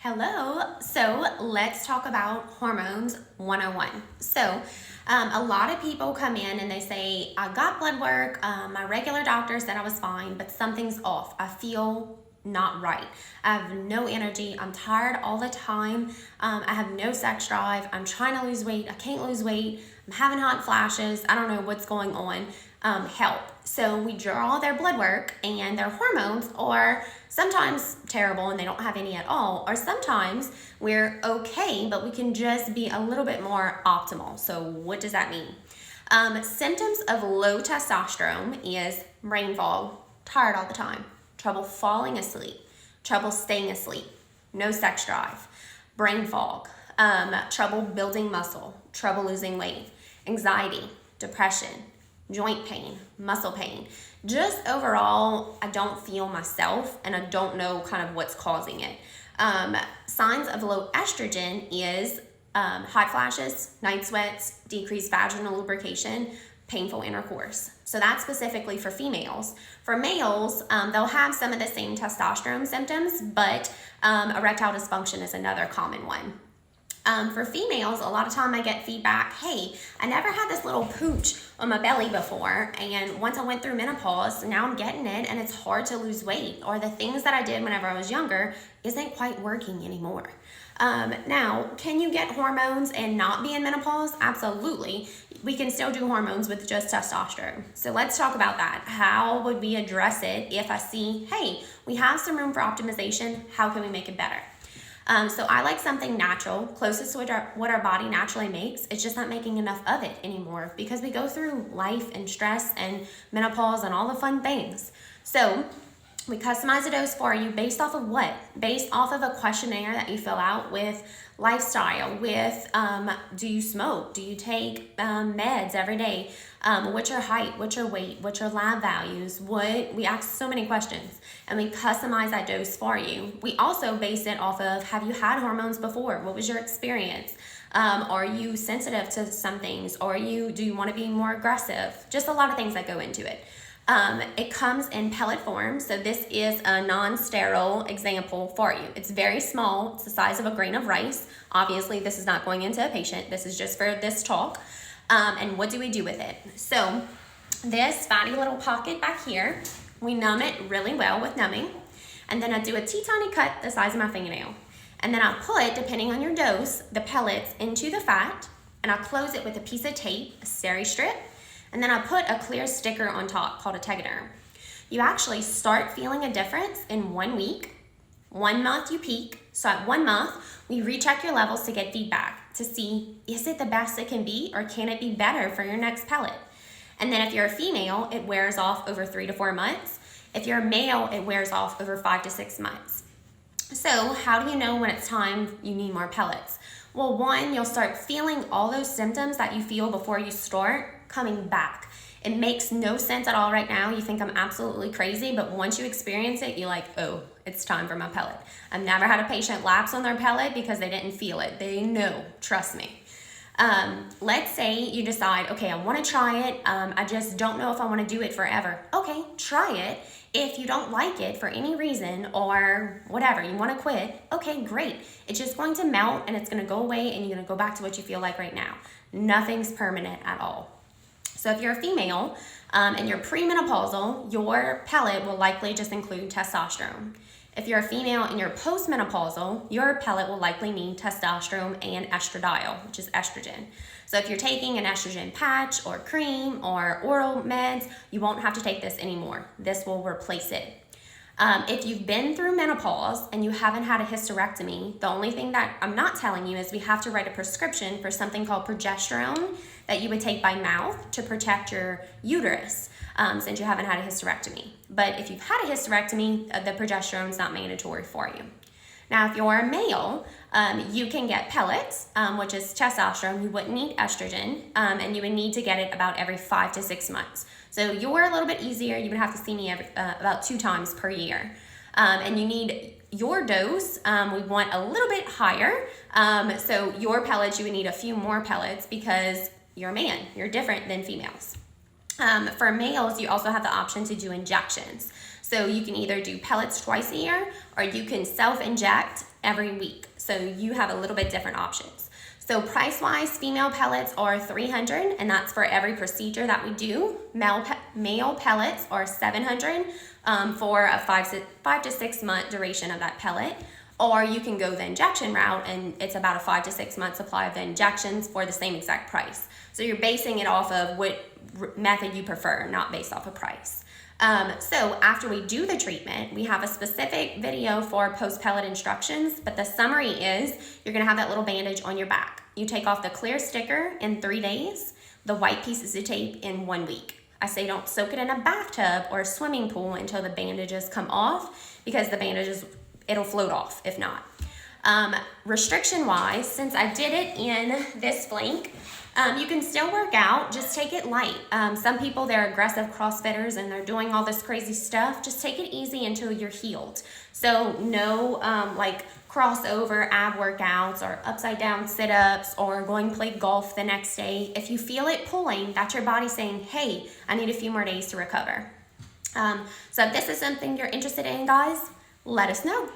Hello. So let's talk about hormones 101. A lot of people come in and they say, I got blood work, my regular doctor said I was fine, but something's off. I feel not right. I have no energy. I'm tired all the time. I have no sex drive. I'm trying to lose weight. I can't lose weight. I'm having hot flashes. I don't know what's going on. Help. So we draw their blood work and their hormones are sometimes terrible and they don't have any at all, or sometimes we're okay, but we can just be a little bit more optimal. So what does that mean? Symptoms of low testosterone is brain fog, tired all the time, trouble falling asleep, trouble staying asleep, no sex drive, brain fog, trouble building muscle, trouble losing weight, anxiety, depression, joint pain, muscle pain. Just overall, I don't feel myself and I don't know kind of what's causing it. Signs of low estrogen is hot flashes, night sweats, decreased vaginal lubrication, painful intercourse. So that's specifically for females. For males, they'll have some of the same testosterone symptoms, but erectile dysfunction is another common one. For females, a lot of time I get feedback, hey, I never had this little pooch on my belly before, and once I went through menopause, now I'm getting it, and it's hard to lose weight, or the things that I did whenever I was younger isn't quite working anymore. Now, can you get hormones and not be in menopause? Absolutely. We can still do hormones with just testosterone. So let's talk about that. How would we address it if I see, hey, we have some room for optimization, how can we make it better? So I like something natural, closest to what our body naturally makes. It's just not making enough of it anymore because we go through life and stress and menopause and all the fun things. So we customize a dose for you based off of what? Based off of a questionnaire that you fill out with lifestyle, with do you smoke? Do you take meds every day? What's your height? What's your weight? What's your lab values? We ask so many questions and we customize that dose for you. We also base it off of, have you had hormones before? What was your experience? Are you sensitive to some things? Or do you want to be more aggressive? Just a lot of things that go into it. It comes in pellet form, so this is a non-sterile example for you. It's very small. It's the size of a grain of rice. Obviously, this is not going into a patient. This is just for this talk. And what do we do with it? So this fatty little pocket back here, we numb it really well with numbing. And then I do a teeny cut the size of my fingernail. And then I put, depending on your dose, the pellets into the fat, and I close it with a piece of tape, a steri strip, and then I put a clear sticker on top called a Tegaderm. You actually start feeling a difference in 1 week. 1 month you peak. So at 1 month, we recheck your levels to get feedback to see, is it the best it can be or can it be better for your next pellet? And then if you're a female, it wears off over 3 to 4 months. If you're a male, it wears off over 5 to 6 months. So how do you know when it's time you need more pellets? Well, one, you'll start feeling all those symptoms that you feel before you start coming back. It makes no sense at all right now. You think I'm absolutely crazy, but once you experience it, you're like, oh, it's time for my pellet. I've never had a patient lapse on their pellet because they didn't feel it. They know, trust me. Let's say you decide, okay, I want to try it. I just don't know if I want to do it forever. Okay, try it. If you don't like it for any reason or whatever, you want to quit, okay, great. It's just going to melt and it's going to go away and you're going to go back to what you feel like right now. Nothing's permanent at all. So if you're a female and you're premenopausal, your pellet will likely just include testosterone. If you're a female and you're postmenopausal, your pellet will likely need testosterone and estradiol, which is estrogen. So if you're taking an estrogen patch or cream or oral meds, you won't have to take this anymore. This will replace it. If you've been through menopause and you haven't had a hysterectomy, the only thing that I'm not telling you is we have to write a prescription for something called progesterone that you would take by mouth to protect your uterus since you haven't had a hysterectomy. But if you've had a hysterectomy, the progesterone is not mandatory for you. Now, if you're a male, you can get pellets, which is testosterone. You wouldn't need estrogen, and you would need to get it about every 5 to 6 months. So you're a little bit easier. You would have to see me about 2 times per year. And you need your dose, we want a little bit higher. So your pellets, you would need a few more pellets because you're a man. You're different than females. For males, you also have the option to do injections. So you can either do pellets twice a year or you can self-inject every week. So you have a little bit different options. So price-wise, female pellets are $300, and that's for every procedure that we do. Male pellets are $700 for a 5 to 6 month duration of that pellet. Or you can go the injection route, and it's about a 5 to 6 month supply of the injections for the same exact price. So you're basing it off of what method you prefer, not based off of price. So after we do the treatment, we have a specific video for post-pellet instructions, but the summary is you're gonna have that little bandage on your back. You take off the clear sticker in 3 days, the white pieces of tape in 1 week. I say don't soak it in a bathtub or a swimming pool until the bandages come off, because the bandages, it'll float off if not. Restriction-wise, since I did it in this flank, you can still work out, just take it light. Some people, they're aggressive CrossFitters and they're doing all this crazy stuff. Just take it easy until you're healed. So no like crossover ab workouts or upside down sit-ups or going play golf the next day. If you feel it pulling, that's your body saying, hey, I need a few more days to recover. So if this is something you're interested in, guys, let us know.